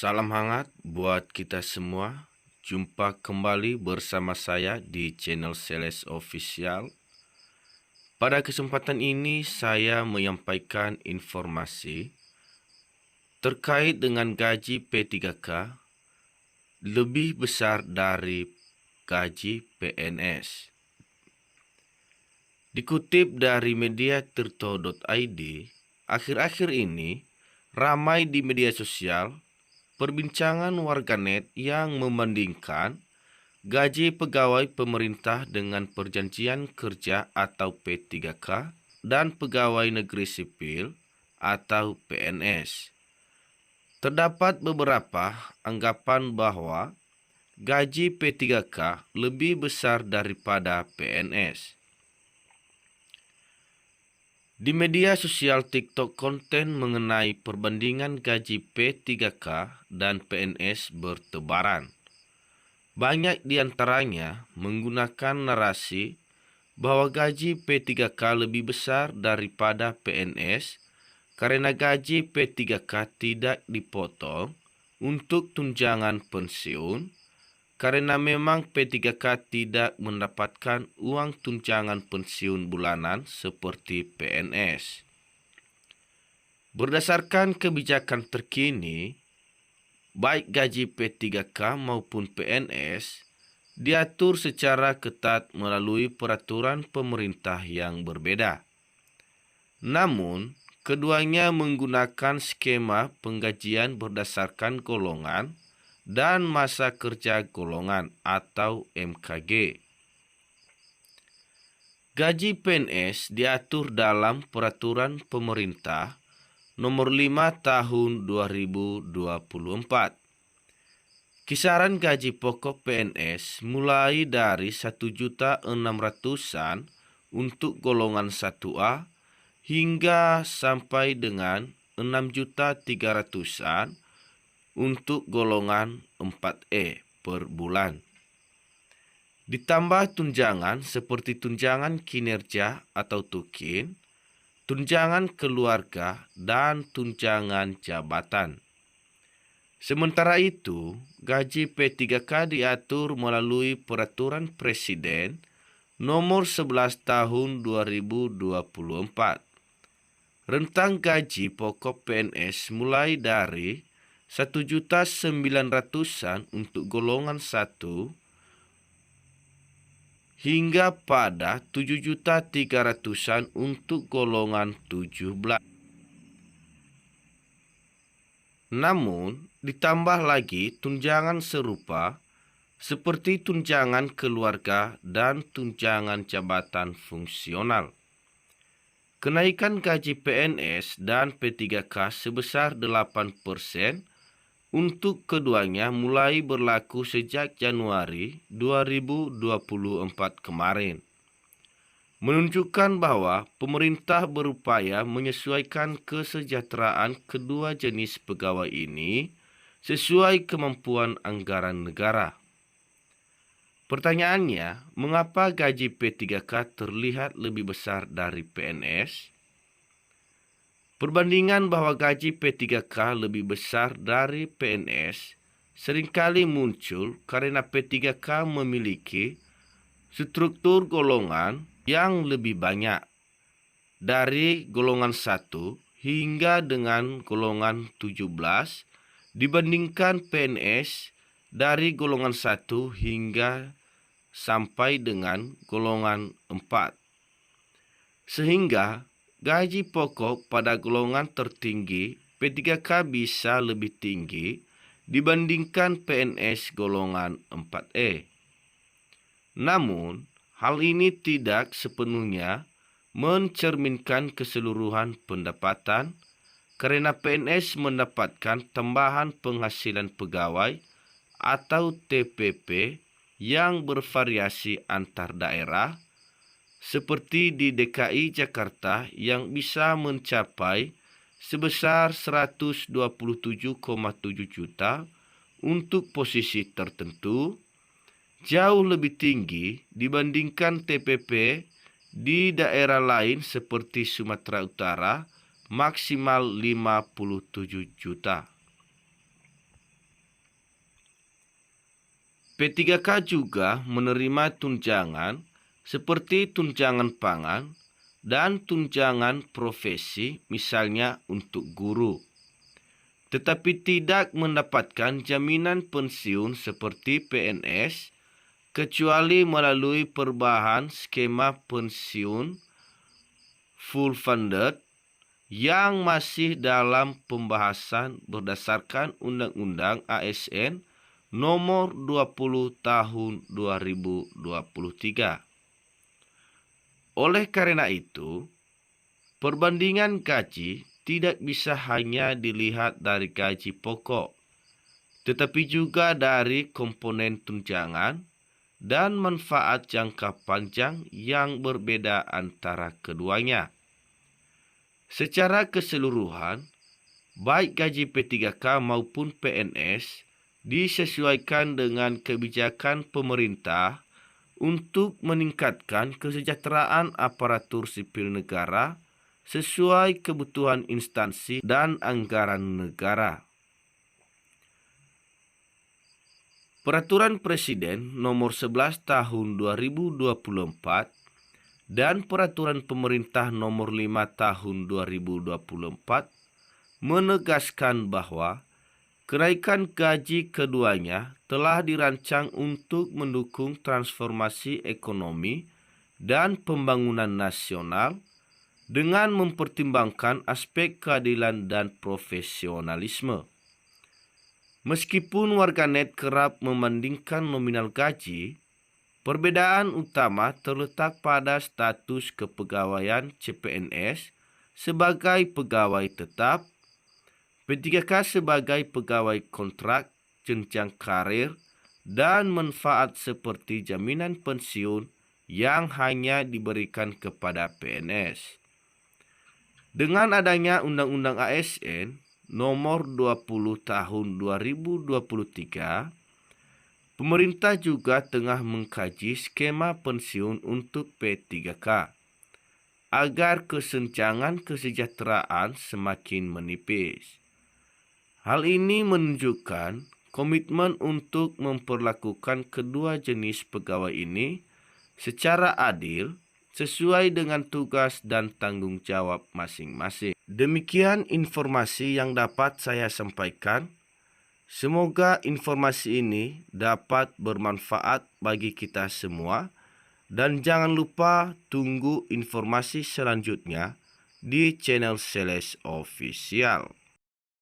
Salam hangat buat kita semua. Jumpa kembali bersama saya di channel Seles Official. Pada kesempatan ini saya menyampaikan informasi terkait dengan gaji P3K lebih besar dari gaji PNS. Dikutip dari media tirto.id, akhir-akhir ini ramai di media sosial perbincangan warganet yang membandingkan gaji pegawai pemerintah dengan perjanjian kerja atau P3K dan pegawai negeri sipil atau PNS. Terdapat beberapa anggapan bahwa gaji P3K lebih besar daripada PNS. Di media sosial TikTok, konten mengenai perbandingan gaji P3K dan PNS bertebaran. Banyak di antaranya menggunakan narasi bahwa gaji P3K lebih besar daripada PNS karena gaji P3K tidak dipotong untuk tunjangan pensiun, karena memang P3K tidak mendapatkan uang tunjangan pensiun bulanan seperti PNS. Berdasarkan kebijakan terkini, baik gaji P3K maupun PNS diatur secara ketat melalui peraturan pemerintah yang berbeda. Namun, keduanya menggunakan skema penggajian berdasarkan golongan dan masa kerja golongan atau MKG. Gaji PNS diatur dalam Peraturan Pemerintah Nomor 5 Tahun 2024. Kisaran gaji pokok PNS mulai dari 1.600.000-an untuk golongan 1A hingga sampai dengan 6.300.000-an untuk golongan 4E per bulan. Ditambah tunjangan seperti tunjangan kinerja atau tukin, tunjangan keluarga, dan tunjangan jabatan. Sementara itu, gaji P3K diatur melalui Peraturan Presiden Nomor 11 Tahun 2024. Rentang gaji pokok PNS mulai dari 1.900.000-an untuk golongan 1 hingga pada 7.300.000-an untuk golongan 17. Namun, ditambah lagi tunjangan serupa seperti tunjangan keluarga dan tunjangan jabatan fungsional. Kenaikan gaji PNS dan P3K sebesar 8% untuk keduanya mulai berlaku sejak Januari 2024 kemarin. Menunjukkan bahwa pemerintah berupaya menyesuaikan kesejahteraan kedua jenis pegawai ini sesuai kemampuan anggaran negara. Pertanyaannya, mengapa gaji P3K terlihat lebih besar dari PNS? Perbandingan bahwa gaji P3K lebih besar dari PNS seringkali muncul karena P3K memiliki struktur golongan yang lebih banyak dari golongan 1 hingga dengan golongan 17 dibandingkan PNS dari golongan 1 hingga sampai dengan golongan 4. Sehingga gaji pokok pada golongan tertinggi P3K bisa lebih tinggi dibandingkan PNS golongan 4E. Namun, hal ini tidak sepenuhnya mencerminkan keseluruhan pendapatan karena PNS mendapatkan tambahan penghasilan pegawai atau TPP yang bervariasi antar daerah, seperti di DKI Jakarta yang bisa mencapai sebesar 127,7 juta untuk posisi tertentu, jauh lebih tinggi dibandingkan TPP di daerah lain seperti Sumatera Utara, maksimal 57 juta. P3K juga menerima tunjangan seperti tunjangan pangan dan tunjangan profesi, misalnya untuk guru, tetapi tidak mendapatkan jaminan pensiun seperti PNS kecuali melalui perubahan skema pensiun full funded yang masih dalam pembahasan berdasarkan Undang-Undang ASN Nomor 20 Tahun 2023. Oleh karena itu, perbandingan gaji tidak bisa hanya dilihat dari gaji pokok, tetapi juga dari komponen tunjangan dan manfaat jangka panjang yang berbeda antara keduanya. Secara keseluruhan, baik gaji P3K maupun PNS disesuaikan dengan kebijakan pemerintah untuk meningkatkan kesejahteraan aparatur sipil negara sesuai kebutuhan instansi dan anggaran negara. Peraturan Presiden Nomor 11 Tahun 2024 dan Peraturan Pemerintah Nomor 5 Tahun 2024 menegaskan bahwa kenaikan gaji keduanya telah dirancang untuk mendukung transformasi ekonomi dan pembangunan nasional dengan mempertimbangkan aspek keadilan dan profesionalisme. Meskipun warganet kerap membandingkan nominal gaji, perbedaan utama terletak pada status kepegawaian CPNS sebagai pegawai tetap, P3K sebagai pegawai kontrak, jenjang karir, dan manfaat seperti jaminan pensiun yang hanya diberikan kepada PNS. Dengan adanya Undang-Undang ASN Nomor 20 Tahun 2023, pemerintah juga tengah mengkaji skema pensiun untuk P3K agar kesenjangan kesejahteraan semakin menipis. Hal ini menunjukkan komitmen untuk memperlakukan kedua jenis pegawai ini secara adil sesuai dengan tugas dan tanggung jawab masing-masing. Demikian informasi yang dapat saya sampaikan. Semoga informasi ini dapat bermanfaat bagi kita semua, dan jangan lupa tunggu informasi selanjutnya di channel Seles Official.